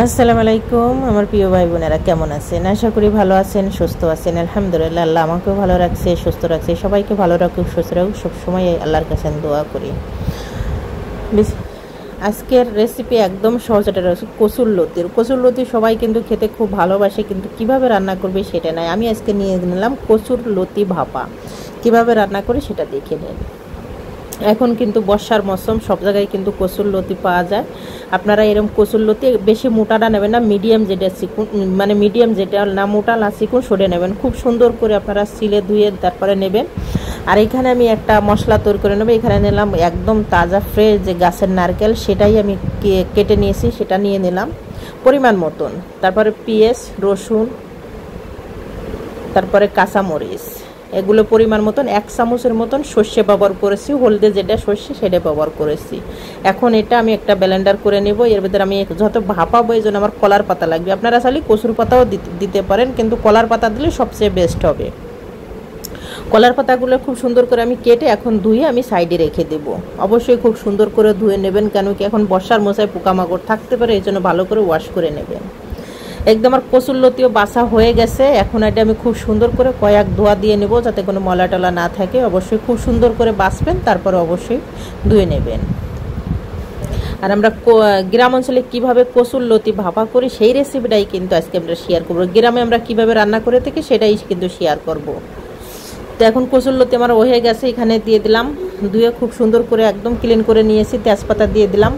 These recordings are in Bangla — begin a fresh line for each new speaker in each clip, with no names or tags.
আসসালামু আলাইকুম আমার প্রিয় ভাই বোনেরা, কেমন আছেন? আশা করি ভালো আছেন, সুস্থ আছেন। আলহামদুলিল্লাহ, আল্লাহ আমাকেও ভালো রাখছে, সুস্থ রাখছে। সবাইকে ভালো রাখুক, সুস্থ রাখুক, সবসময় আল্লাহর কাছে দোয়া করি। আজকের রেসিপি একদম সহজ, এটা রয়েছে কচুর লতির। কচুর লতি সবাই কিন্তু খেতে খুব ভালোবাসে, কিন্তু কিভাবে রান্না করবে সেটা নাই। আমি আজকে নিয়ে নিলাম কচুর লতি ভাপা। কিভাবে রান্না করে সেটা দেখে নিন। এখন কিন্তু বর্ষার মৌসুম, সব জায়গায় কিন্তু কচুর লতি পাওয়া যায়। আপনারা এরকম কচুর লতি বেশি মোটাটা নেবেন না, মিডিয়াম যেটা চিকুন, মানে মিডিয়াম যেটা না মোটা না চিকুন সরে নেবেন। খুব সুন্দর করে আপনারা সিলে ধুয়ে তারপরে নেবেন। আর এখানে আমি একটা মশলা তৈরি করে নেব। এখানে নিলাম একদম তাজা ফ্রেশ যে গাছের নারকেল, সেটাই আমি কেটে নিয়েছি, সেটা নিয়ে নিলাম পরিমাণ মতন। তারপরে পেঁয়াজ, রসুন, তারপরে কাঁচামরিচ, এগুলো পরিমাণ মতন। 1 চামচের মতন সর্ষে ব্যবহার করেছি, হলদে যেটা সর্ষে সেটা ব্যবহার করেছি। এখন এটা আমি একটা ব্লেন্ডার করে নেব। এর ভিতরে আমি যত ভাপাবো এই জন্য আমার কলার পাতা লাগবে। আপনারা চাইলে কচুর পাতাও দিতে পারেন, কিন্তু কলার পাতা দিলে সবচেয়ে বেস্ট হবে। কলার পাতাগুলো খুব সুন্দর করে আমি কেটে এখন ধুয়ে আমি সাইডে রেখে দেব। অবশ্যই খুব সুন্দর করে ধুয়ে নেবেন, কেন কি এখন বর্ষার মশায় পোকামাকড় থাকতে পারে, এই জন্য ভালো করে ওয়াশ করে নেবেন। একদম আমার কচুর লতিও বাছা হয়ে গেছে। এখন এটা আমি খুব সুন্দর করে কয়েক ধোয়া দিয়ে নেব, যাতে কোনো ময়লা টলা না থাকে। অবশ্যই খুব সুন্দর করে বাছবেন, তারপরে অবশ্যই ধুয়ে নেবেন। আর আমরা গ্রাম অঞ্চলে কীভাবে কচুর লতি ভাপা করি সেই রেসিপিটাই কিন্তু আজকে আমরা শেয়ার করবো। গ্রামে আমরা কীভাবে রান্না করে থাকি সেটাই কিন্তু শেয়ার করব। তো এখন কচুর লতি আমার হয়ে গেছে, এখানে দিয়ে দিলাম। ধুয়ে খুব সুন্দর করে একদম ক্লিন করে নিয়েছি। তেজপাতা দিয়ে দিলাম।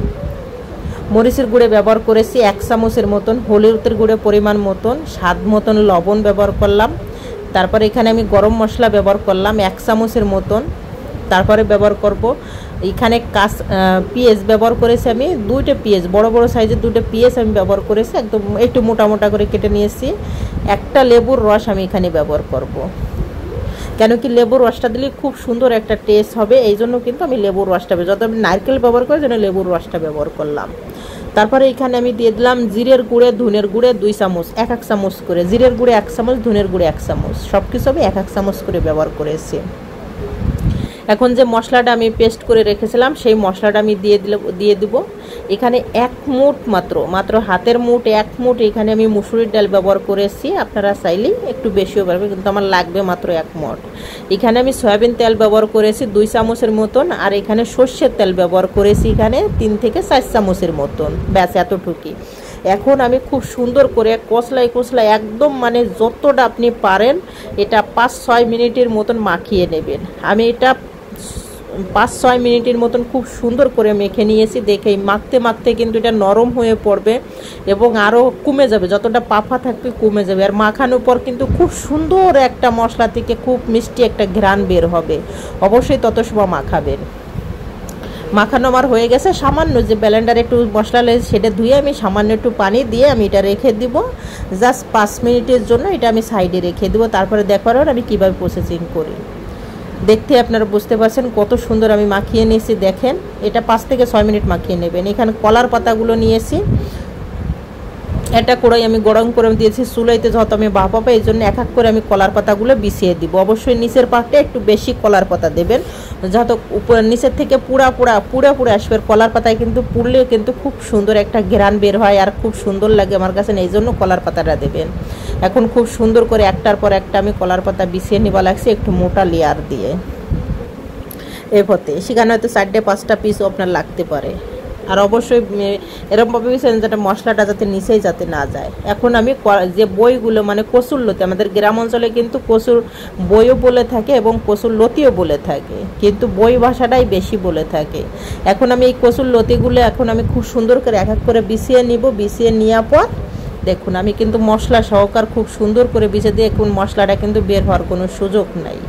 মরিচের গুঁড়ে ব্যবহার করেছি 1 চামচের মতন, হলুদের গুঁড়ে পরিমাণ মতন, স্বাদ মতন লবণ ব্যবহার করলাম। তারপরে এখানে আমি গরম মশলা ব্যবহার করলাম 1 চামচের মতন। তারপরে ব্যবহার করব এখানে পেঁয়াজ ব্যবহার করেছি আমি 2টা পেঁয়াজ, বড় বড় সাইজের 2টা পেঁয়াজ আমি ব্যবহার করেছি, একদম একটু মোটা মোটা করে কেটে নিয়েছি। একটা লেবুর রস আমি এখানে ব্যবহার করব, কেন কি লেবুর রসটা দিলে খুব সুন্দর একটা টেস্ট হবে, এই জন্য কিন্তু আমি লেবুর রসটা, যত আমি নারকেল ব্যবহার করি যেন লেবুর রসটা ব্যবহার করলাম। তারপরে এখানে আমি দিয়ে দিলাম জিরের গুঁড়ে, ধনের গুঁড়ে 2 চামচ, 1 চামচ করে। জিরের গুঁড়ে 1 চামচ, ধনের গুঁড়ে 1 চামচ, সব কিছু আমি 1 চামচ করে ব্যবহার করেছি। এখন যে মশলাটা আমি পেস্ট করে রেখেছিলাম সেই মশলাটা আমি দিয়ে দিব। এখানে 1 মুঠ মাত্র হাতের মুঠ 1 মুঠ এখানে আমি মুসুরির ডাল ব্যবহার করেছি। আপনারা চাইলেই একটু বেশিও পারবেন, কিন্তু আমার লাগবে মাত্র 1 মুঠ। এখানে আমি সয়াবিন তেল ব্যবহার করেছি 2 চামচের মতন। আর এখানে সর্ষের তেল ব্যবহার করেছি এখানে 3 থেকে 4 চামচের মতন, ব্যাস এতটুকুই। এখন আমি খুব সুন্দর করে কষলায় একদম, মানে যতটা আপনি পারেন এটা 5-6 মিনিটের মতন মাখিয়ে নেবেন। আমি এটা 5-6 মিনিটের মতন খুব সুন্দর করে মেখে নিয়েছি। দেখেই মাখতে কিন্তু এটা নরম হয়ে পড়বে এবং আরও কমে যাবে, যতটা পাফা থাকবে কমে যাবে। আর মাখানোর পর কিন্তু খুব সুন্দর একটা মশলা থেকে খুব মিষ্টি একটা ঘ্রাণ বের হবে। অবশ্যই তত সময় মাখাবেন। মাখানো আমার হয়ে গেছে। সামান্য যে ব্লেন্ডারে একটু মশলা লেগে সেটা ধুয়ে আমি সামান্য একটু পানি দিয়ে আমি এটা রেখে দিব জাস্ট 5 মিনিটের জন্য। এটা আমি সাইডে রেখে দেবো। তারপরে দেখার আমি কীভাবে প্রসেসিং করি। দেখতে আপনারা বুঝতে পারছেন কত সুন্দর আমি মাখিয়ে নিয়েছি। দেখেন, এটা 5 থেকে 6 মিনিট মাখিয়ে নেবেন। এখানে কলার পাতাগুলো নিয়েছি, এটা কড়াই আমি গরম করে দিয়েছি চুলাইতে, যত আমি ভাপাবো এই জন্য এক করে আমি কলার পাতাগুলো বিছিয়ে দিব। অবশ্যই নিচের পাটে একটু বেশি কলার পাতা দেবেন, যত উপরে নিচের থেকে পুরা আসবে। কলার পাতায় কিন্তু পুড়লে কিন্তু খুব সুন্দর একটা ঘ্রাণ বের হয় আর খুব সুন্দর লাগে আমার কাছে, এই জন্য কলার পাতাটা দেবেন। এখন খুব সুন্দর করে একটার পর একটা আমি কলার পাতা বিছিয়ে নিবা লাগছে একটু মোটা লেয়ার দিয়ে। এই পথে সেখানে হয়তো 4-5টা পিসও আপনার লাগতে পারে। আর অবশ্যই এরকমভাবে বিষয় যাতে মশলাটা যাতে নিচেই যাতে না যায়। এখন আমি যে বইগুলো, মানে কচুর লতি, আমাদের গ্রাম অঞ্চলে কিন্তু কচুর বইও বলে থাকে এবং কচুর লতিও বলে থাকে, কিন্তু বই ভাষাটাই বেশি বলে থাকে। এখন আমি এই কচুর লতিগুলো এখন আমি খুব সুন্দর করে এক করে বিছিয়ে নিব। বিছিয়ে নেওয়ার পর দেখুন আমি কিন্তু মশলা সহকার খুব সুন্দর করে বিছিয়ে দিয়ে, এখন মশলাটা কিন্তু বের হওয়ার কোনো সুযোগ নাই।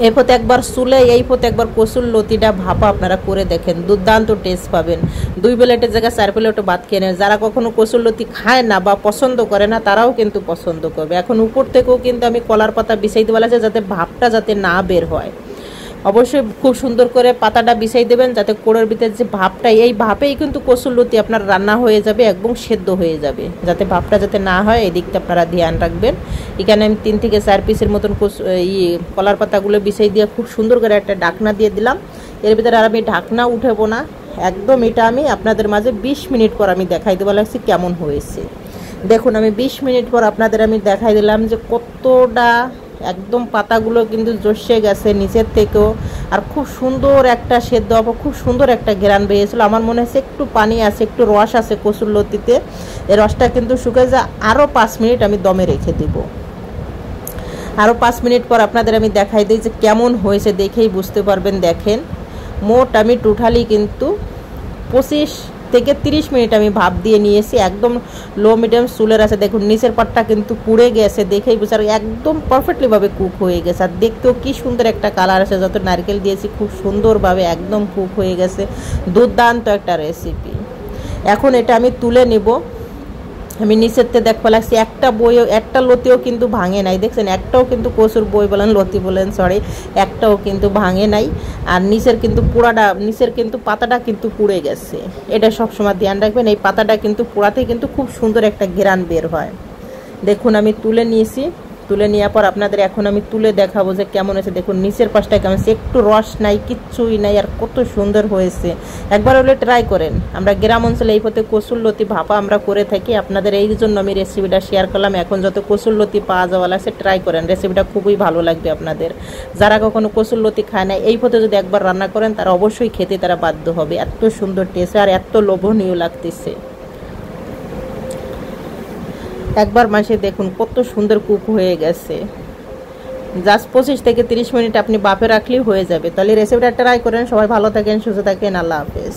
এই পথে একবার চুলে, এই পথে একবার কচুর লতিটা ভাপা আপনারা করে দেখেন, দুর্দান্ত টেস্ট পাবেন। 2 প্লেটের জায়গায় 4 প্লেটও ভাত খেয়ে নেন। যারা কখনো কচুর লতি খায় না বা পছন্দ করে না তারাও কিন্তু পছন্দ করবে। এখন উপর থেকেও কিন্তু আমি কলার পাতা বিছাই দেওয়া আছে, যাতে ভাপটা যাতে না বের হয়। অবশ্যই খুব সুন্দর করে পাতাটা বিছাই দেবেন, যাতে কোড়ের ভিতরে যে ভাপটা, এই ভাপেই কিন্তু কচুর লতি আপনার রান্না হয়ে যাবে এবং সেদ্ধ হয়ে যাবে। যাতে ভাপটা যাতে না হয় এই দিকটা আপনারা ধ্যান রাখবেন। এখানে আমি 3 থেকে 4 পিসের মতন কলার পাতাগুলো বিছাই দিয়ে খুব সুন্দর করে একটা ঢাকনা দিয়ে দিলাম। এর ভিতরে আর আমি ঢাকনা উঠাবো না, একদম এটা আমি আপনাদের মাঝে 20 মিনিট পর আমি দেখাই দেবো লাগছি কেমন হয়েছে। দেখুন আমি 20 মিনিট পর আপনাদের আমি দেখাই দিলাম যে কতটা একদম পাতাগুলো কিন্তু জসে গেছে নিচের থেকেও, আর খুব সুন্দর একটা সেদ্ধ হবে, খুব সুন্দর একটা ঘ্রাণ বেরিয়েছিল। আমার মনে হচ্ছে একটু পানি আছে, একটু রস আছে কচুর লতিতে, এই রসটা কিন্তু শুকিয়ে যায়। আরও 5 মিনিট আমি দমে রেখে দিব। আরও 5 মিনিট পর আপনাদের আমি দেখাই দিই যে কেমন হয়েছে, দেখেই বুঝতে পারবেন। দেখেন মোট আমি টোটালি কিন্তু 25 থেকে 30 মিনিট আমি ভাপ দিয়ে নিয়েছি, একদম লো মিডিয়াম চুলের আছে। দেখুন নিচের পাটটা কিন্তু পুড়ে গেছে, দেখেই বুঝার একদম পারফেক্টলিভাবে কুক হয়ে গেছে। আর দেখতেও কি সুন্দর একটা কালার আছে, যত নারকেল দিয়েছি খুব সুন্দরভাবে একদম কুক হয়ে গেছে। দুর্দান্ত একটা রেসিপি। এখন এটা আমি তুলে নেব। আমি নিচেরতে দেখতে লাগছি একটা বইও, একটা লতিও কিন্তু ভাঙে নাই। দেখছেন একটাও কিন্তু কচুর বই বলেন লতি বলেন সরি, একটাও কিন্তু ভাঙে নাই। আর নিচের কিন্তু পুরাটা, নিচের কিন্তু পাতাটা কিন্তু পুড়ে গেছে। এটা সবসময় ধ্যান রাখবেন, এই পাতাটা কিন্তু পোড়াতে কিন্তু খুব সুন্দর একটা ঘ্রাণ বের হয়। দেখুন আমি তুলে নিয়েছি, তুলে নেওয়ার পর আপনাদের এখন আমি তুলে দেখাবো যে কেমন হয়েছে। দেখুন নিচের পাশটা কেমন, একটু রস নাই, কিচ্ছুই নাই, আর কত সুন্দর হয়েছে। একবার হলে ট্রাই করেন। আমরা গ্রাম অঞ্চলে এই পথে কচুর লতি ভাপা আমরা করে থাকি, আপনাদের এই জন্য আমি রেসিপিটা শেয়ার করলাম। এখন যত কচুর লতি পাওয়া যাওয়া লাগছে ট্রাই করেন, রেসিপিটা খুবই ভালো লাগবে আপনাদের। যারা কখনো কচুর লতি খায় না, এই পথে যদি একবার রান্না করেন তারা অবশ্যই খেতে তারা বাধ্য হবে। এত সুন্দর টেস্ট আর এত লোভনীয় লাগতেছে। একবার মাসে দেখুন কত সুন্দর কুক হয়ে গেছে। জাস্ট 25 থেকে 30 মিনিট আপনি বাপে রাখলেই হয়ে যাবে। তাহলে রেসিপিটা ট্রাই করেন। সবাই ভালো থাকেন, সুস্থ থাকেন, আল্লাহ হাফেজ।